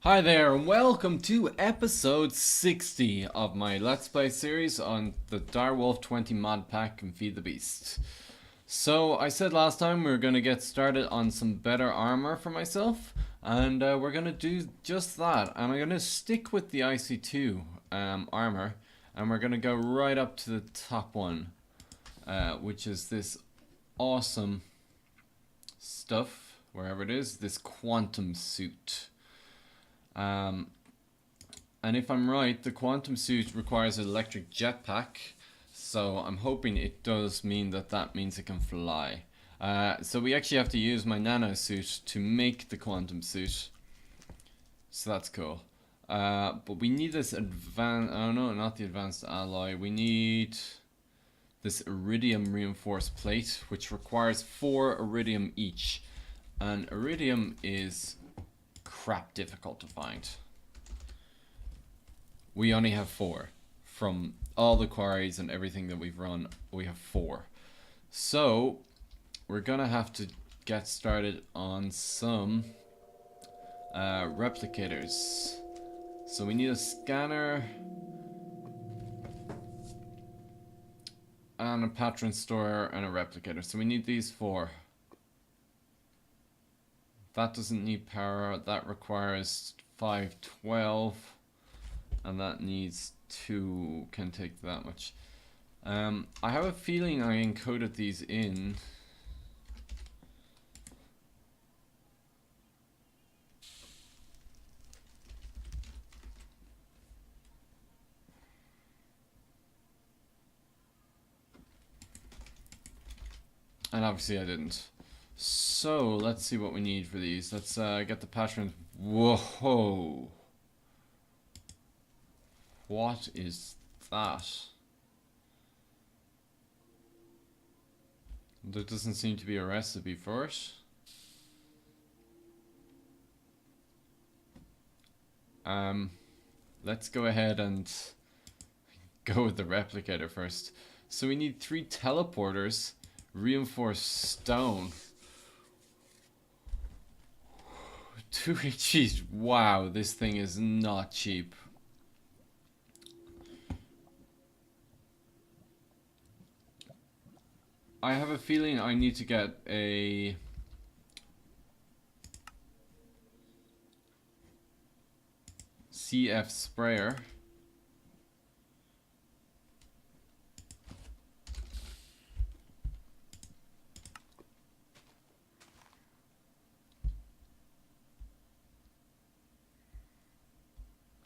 Hi there and welcome to episode 60 of my Let's Play series on the Direwolf20 Mod pack and Feed the Beast. So I said last time we were going to get started on some better armor for myself, and we're going to do just that. And I'm going to stick with the IC2 armor, and we're going to go right up to the top one, which is this awesome stuff, wherever it is, this quantum suit. And if I'm right, the quantum suit requires an electric jetpack, so I'm hoping it does mean that means it can fly. So we actually have to use my nano suit to make the quantum suit, so that's cool. But we need this not the advanced alloy, we need this Iridium reinforced plate, which requires 4 Iridium each, and Iridium is crap difficult to find. We only have 4 from all the quarries and everything that we've run. We have 4, so we're gonna have to get started on some replicators. So we need a scanner and a patron store and a replicator. So we need these 4. That doesn't need power, that requires 512, and that needs 2, can take that much. I have a feeling I encoded these in. And obviously I didn't. So let's see what we need for these. Let's get the patrons. Whoa! What is that? There doesn't seem to be a recipe for it. Let's go ahead and go with the replicator first. So we need 3 teleporters, reinforced stone. 2 HGs. Wow, this thing is not cheap. I have a feeling I need to get a CF sprayer.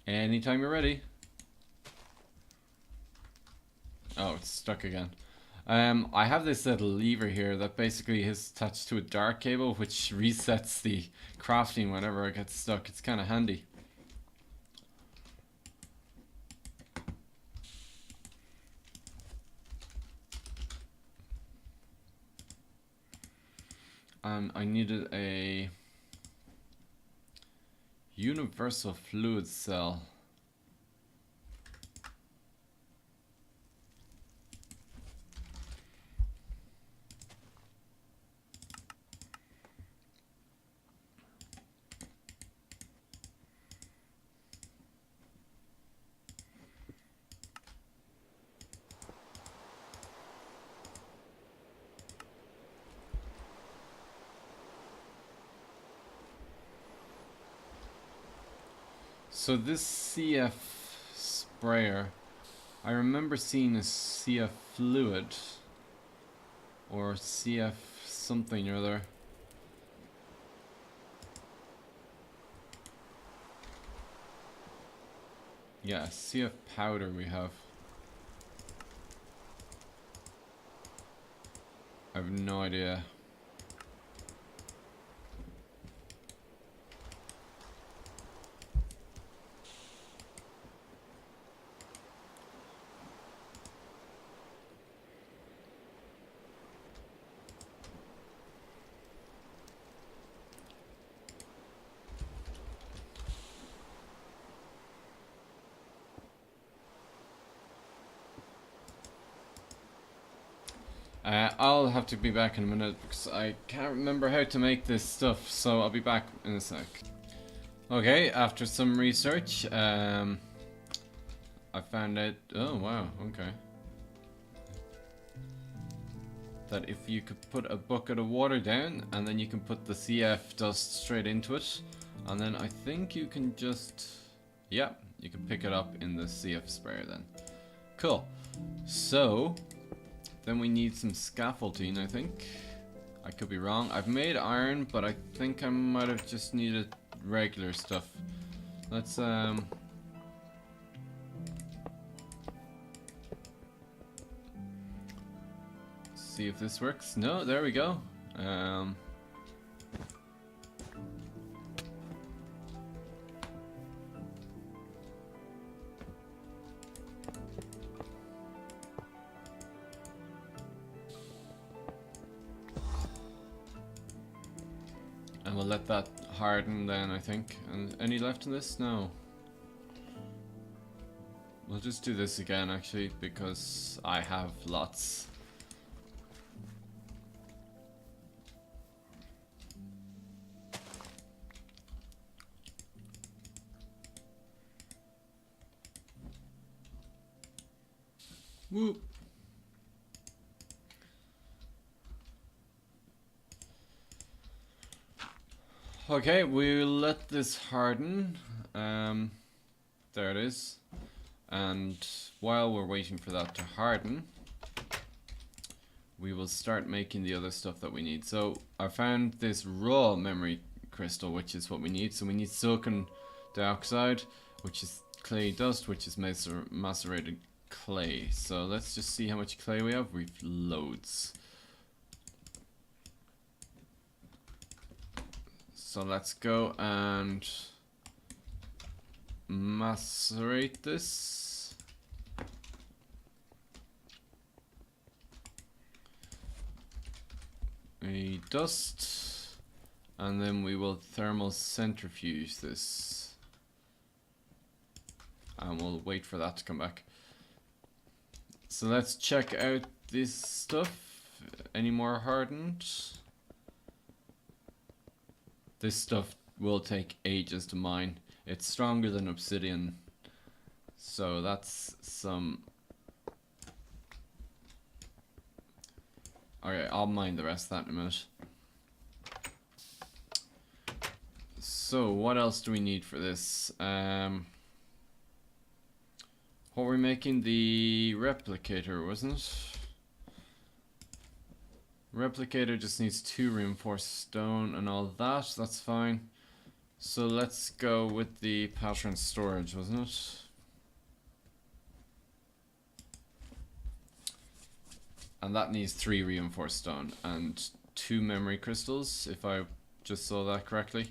Anytime you're ready. Oh, it's stuck again. I have this little lever here that basically is attached to a dark cable, which resets the crafting whenever it gets stuck. It's kind of handy. And I needed a universal fluid cell. So this CF sprayer, I remember seeing a CF fluid or CF something or other. Yeah, CF powder we have. I have no idea. I'll have to be back in a minute because I can't remember how to make this stuff, so I'll be back in a sec. Okay, after some research, I found out, oh wow, okay, that if you could put a bucket of water down and then you can put the CF dust straight into it, and then I think you can just, yeah, you can pick it up in the CF sprayer then. Cool. So, then we need some scaffolding, I think. I could be wrong. I've made iron, but I think I might have just needed regular stuff. Let's see if this works. No, there we go. And we'll let that harden then, I think. And any left in this? No. We'll just do this again, actually, because I have lots. Whoop. Okay, we'll let this harden. There it is. And while we're waiting for that to harden, we will start making the other stuff that we need. So I found this raw memory crystal, which is what we need. So we need silicon dioxide, which is clay dust, which is macerated clay. So let's just see how much clay we have. We've loads. So let's go and macerate this. A dust, and then we will thermal centrifuge this. And we'll wait for that to come back. So let's check out this stuff. Any more hardened? This stuff will take ages to mine. It's stronger than obsidian. So that's some... Okay, I'll mine the rest of that in a minute. So what else do we need for this? What were we making? The replicator, wasn't it? Replicator just needs 2 reinforced stone and all that. That's fine. So let's go with the pattern storage, wasn't it? And that needs 3 reinforced stone and 2 memory crystals, if I just saw that correctly.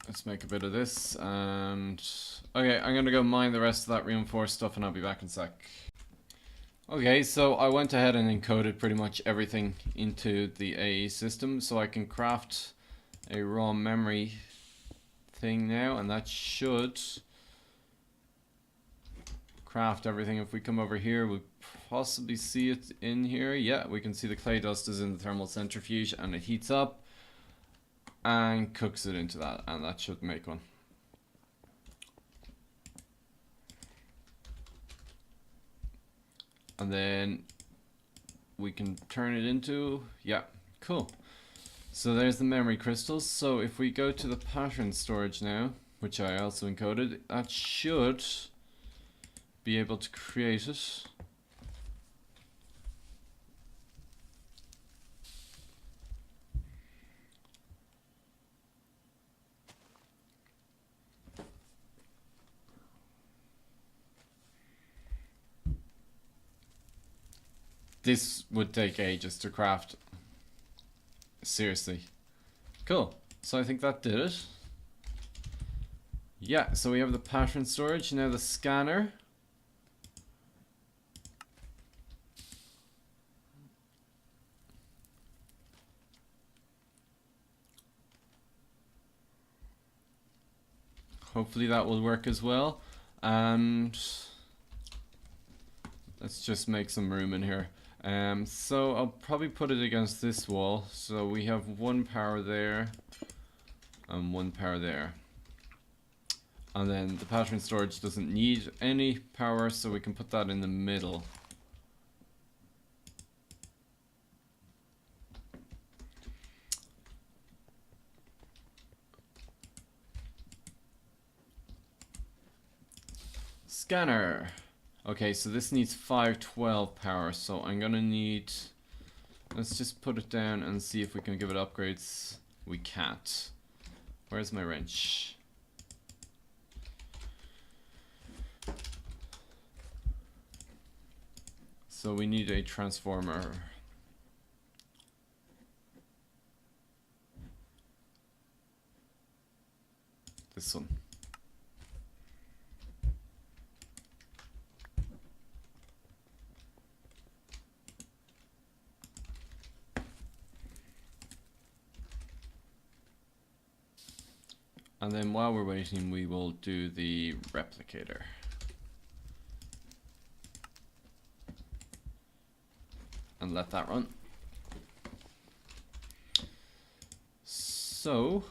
Let's make a bit of this, and okay, I'm gonna go mine the rest of that reinforced stuff and I'll be back in a sec. Okay, so I went ahead and encoded pretty much everything into the AE system, so I can craft a raw memory thing now, and that should craft everything. If we come over here, we'll possibly see it in here. Yeah, we can see the clay dust is in the thermal centrifuge and it heats up and cooks it into that, and that should make one. And then we can turn it into, yeah, cool. So there's the memory crystals. So if we go to the pattern storage now, which I also encoded, that should be able to create it. This would take ages to craft. Seriously. Cool. So I think that did it. Yeah, so we have the pattern storage. Now the scanner. hopefully that will work as well. And let's just make some room in here. So I'll probably put it against this wall. So we have 1 power there and 1 power there. And then the pattern storage doesn't need any power, so we can put that in the middle. Scanner. Okay, so this needs 512 power, so I'm gonna need... Let's just put it down and see if we can give it upgrades. We can't. Where's my wrench? So we need a transformer. This one. And then while we're waiting, we will do the replicator. And let that run. So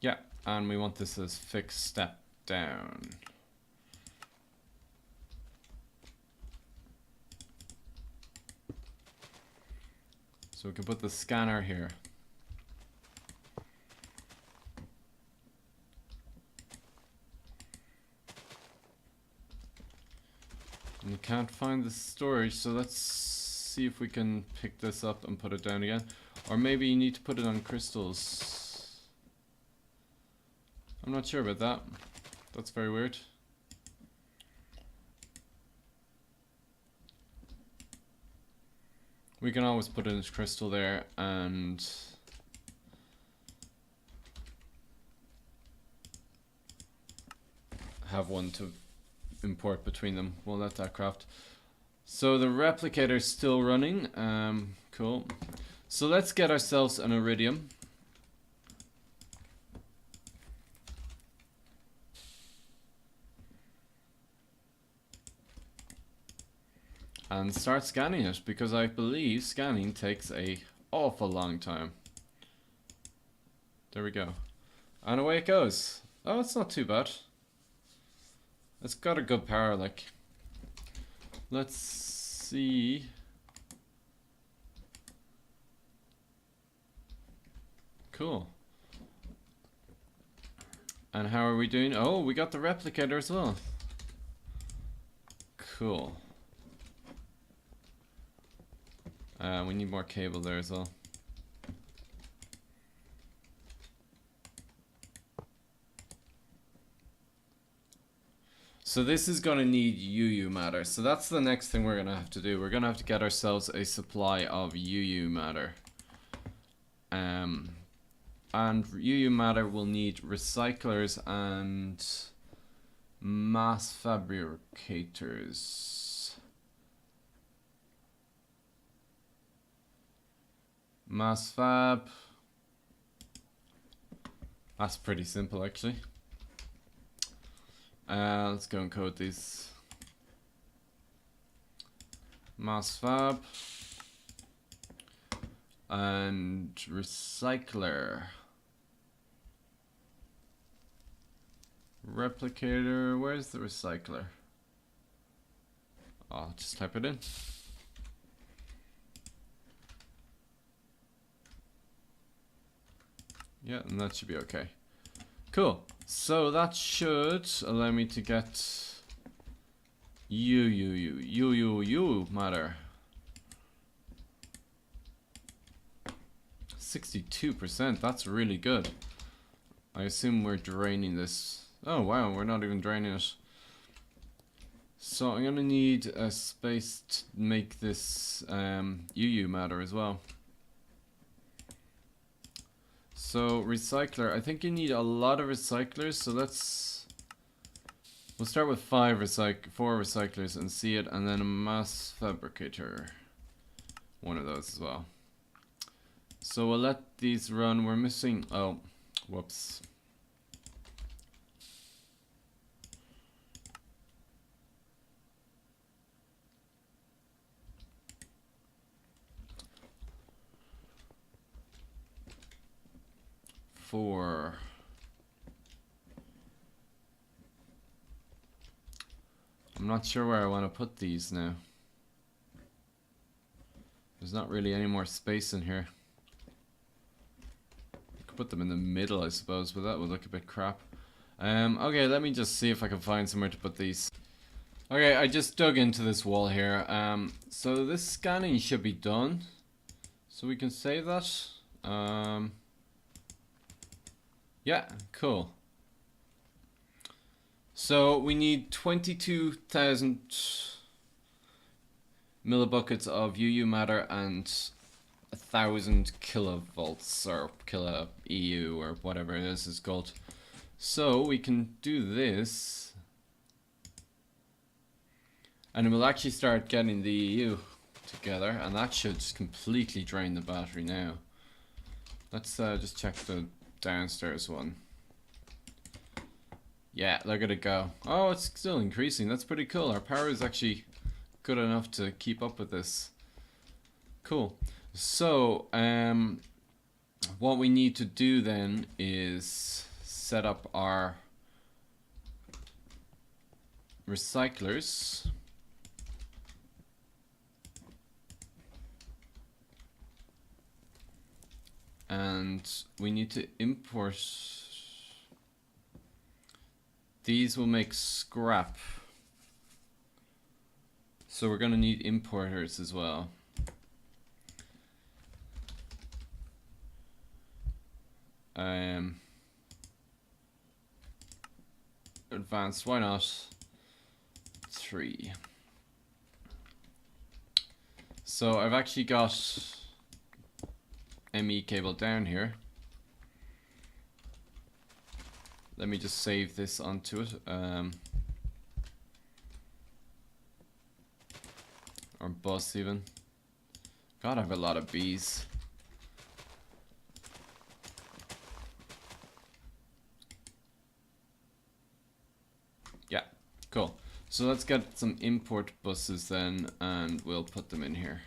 yeah, and we want this as fixed step down. So we can put the scanner here. And we can't find the storage, so let's see if we can pick this up and put it down again. Or maybe you need to put it on crystals. I'm not sure about that. That's very weird. We can always put in a crystal there and have one to import between them. We'll let that craft. So the replicator is still running. Cool. So let's get ourselves an Iridium. And start scanning it, because I believe scanning takes a awful long time. There we go. And away it goes. Oh, it's not too bad. It's got a good power, like. Let's see. Cool. And how are we doing? Oh, we got the replicator as well. Cool. We need more cable there as well. So this is going to need UU matter. So that's the next thing we're going to have to do. We're going to have to get ourselves a supply of UU matter. And UU matter will need recyclers and mass fabricators. Mass fab. That's pretty simple, actually. Let's go and code these. Mass fab and recycler. Replicator. Where's the recycler? I'll just type it in. Yeah, and that should be okay. Cool. So that should allow me to get UU matter. 62%. That's really good. I assume we're draining this. Oh wow, we're not even draining it. So I'm gonna need a space to make this UU matter as well. So recycler, I think you need a lot of recyclers, so we'll start with 4 recyclers and see it, and then a mass fabricator. One of those as well. So we'll let these run. We're missing, oh, whoops. Four. I'm not sure where I want to put these now. There's not really any more space in here. I could put them in the middle, I suppose, but that would look a bit crap. Okay, let me just see if I can find somewhere to put these. Okay, I just dug into this wall here. So this scanning should be done. So we can save that. Yeah, cool. So we need 22,000 millibuckets of UU matter and 1,000 kilovolts or kilo EU or whatever this is called. So we can do this, and we'll actually start getting the EU together, and that should completely drain the battery now. Let's just check the downstairs one. Yeah, look at it go. Oh, it's still increasing. That's pretty cool. Our power is actually good enough to keep up with this. Cool. So, what we need to do then is set up our recyclers. And we need to import. These will make scrap. So we're going to need importers as well. Advanced, why not? 3. So I've actually got ME cable down here. Let me just save this onto it. Or bus even. God, I have a lot of bees. Yeah, cool. So let's get some import buses then, and we'll put them in here.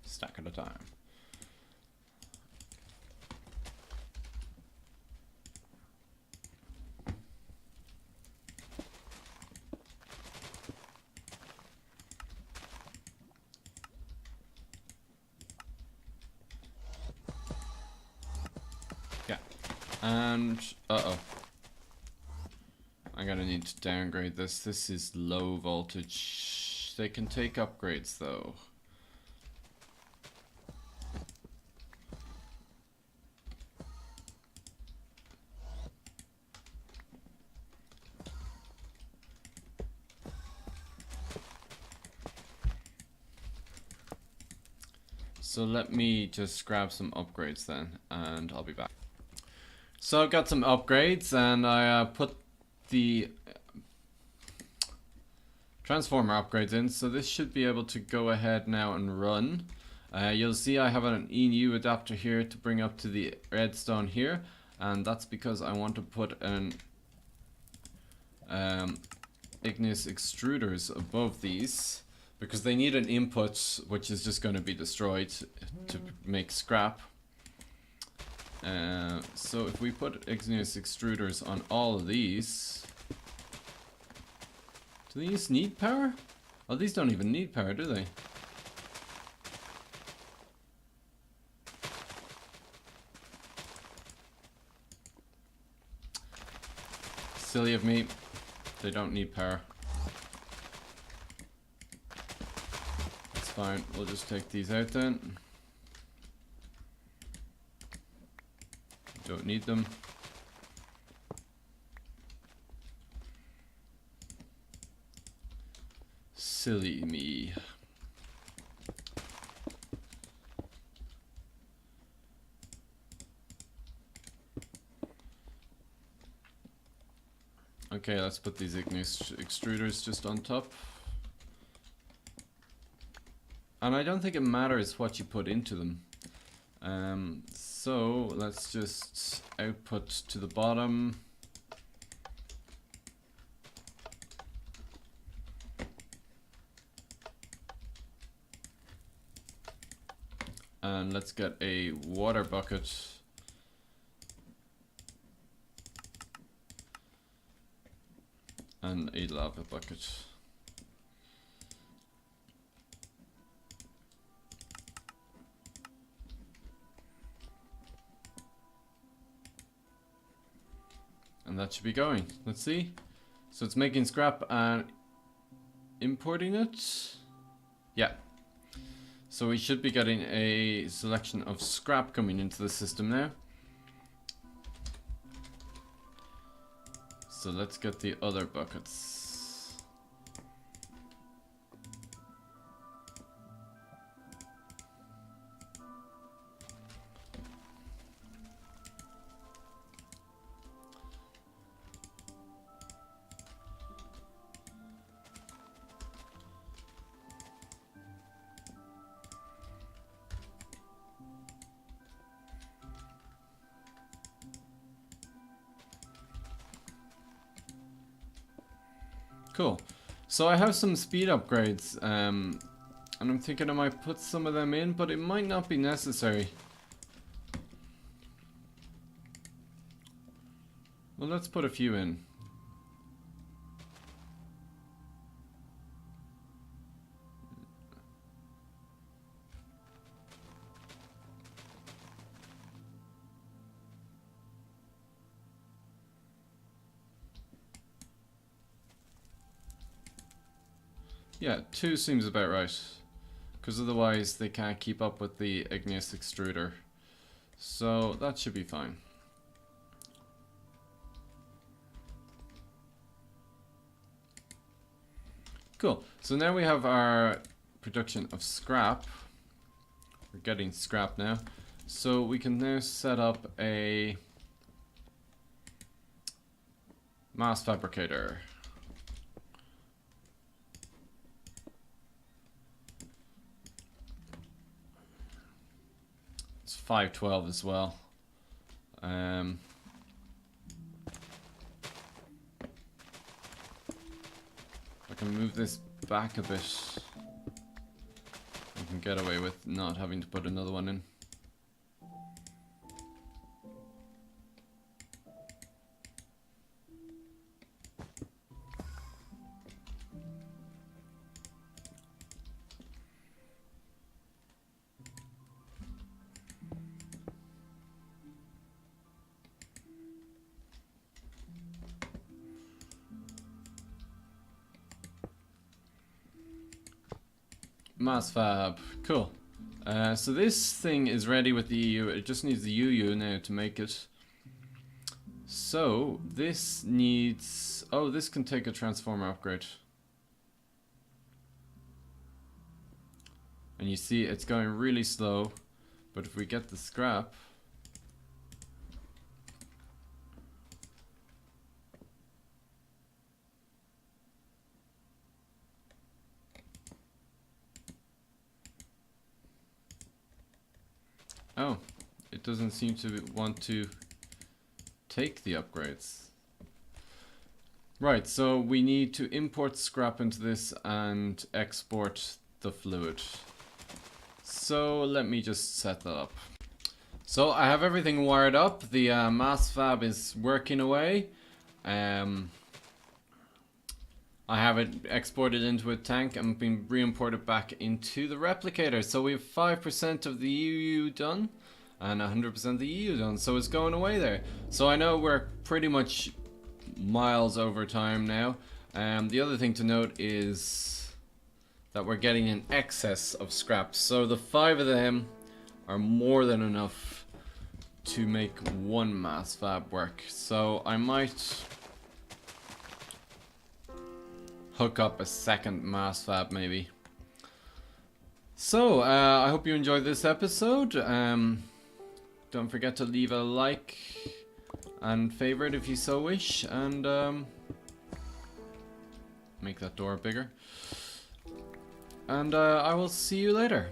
Stack at a time. Yeah, and uh-oh. I'm gonna need to downgrade this. This is low voltage. They can take upgrades though. So let me just grab some upgrades then, and I'll be back. So I've got some upgrades, and I put the transformer upgrades in, so this should be able to go ahead now and run. You'll see I have an ENU adapter here to bring up to the redstone here, and that's because I want to put an igneous extruders above these, because they need an input which is just going to be destroyed to make scrap. So if we put igneous extruders on all of these, do these need power? Oh, these don't even need power, do they? Silly of me. They don't need power. It's fine. We'll just take these out then. Don't need them. Silly me. Okay, let's put these igneous extruders just on top. And I don't think it matters what you put into them. So let's just output to the bottom. And let's get a water bucket. And a lava bucket. And that should be going. Let's see. So it's making scrap and importing it. Yeah. So we should be getting a selection of scrap coming into the system now. So let's get the other buckets. Cool. So I have some speed upgrades, and I'm thinking I might put some of them in, but it might not be necessary. Well, let's put a few in. Yeah, 2 seems about right, because otherwise they can't keep up with the igneous extruder. So that should be fine. Cool. So now we have our production of scrap. We're getting scrap now. So we can now set up a mass fabricator. It's 512 as well. I can move this back a bit. I can get away with not having to put another one in. Mass fab, cool. So this thing is ready with the EU. It just needs the UU now to make it. So this needs, oh, this can take a transformer upgrade. And you see it's going really slow, but if we get the scrap, oh, it doesn't seem to want to take the upgrades. Right, so we need to import scrap into this and export the fluid. So let me just set that up. So I have everything wired up. The mass fab is working away. I have it exported into a tank and been re-imported back into the replicator. So we have 5% of the EU done and 100% of the EU done. So it's going away there. So I know we're pretty much miles over time now. The other thing to note is that we're getting an excess of scraps. So the 5 of them are more than enough to make one mass fab work. So I might hook up a second mass fab maybe. So I hope you enjoyed this episode. Don't forget to leave a like and favorite if you so wish, and make that door bigger. And I will see you later.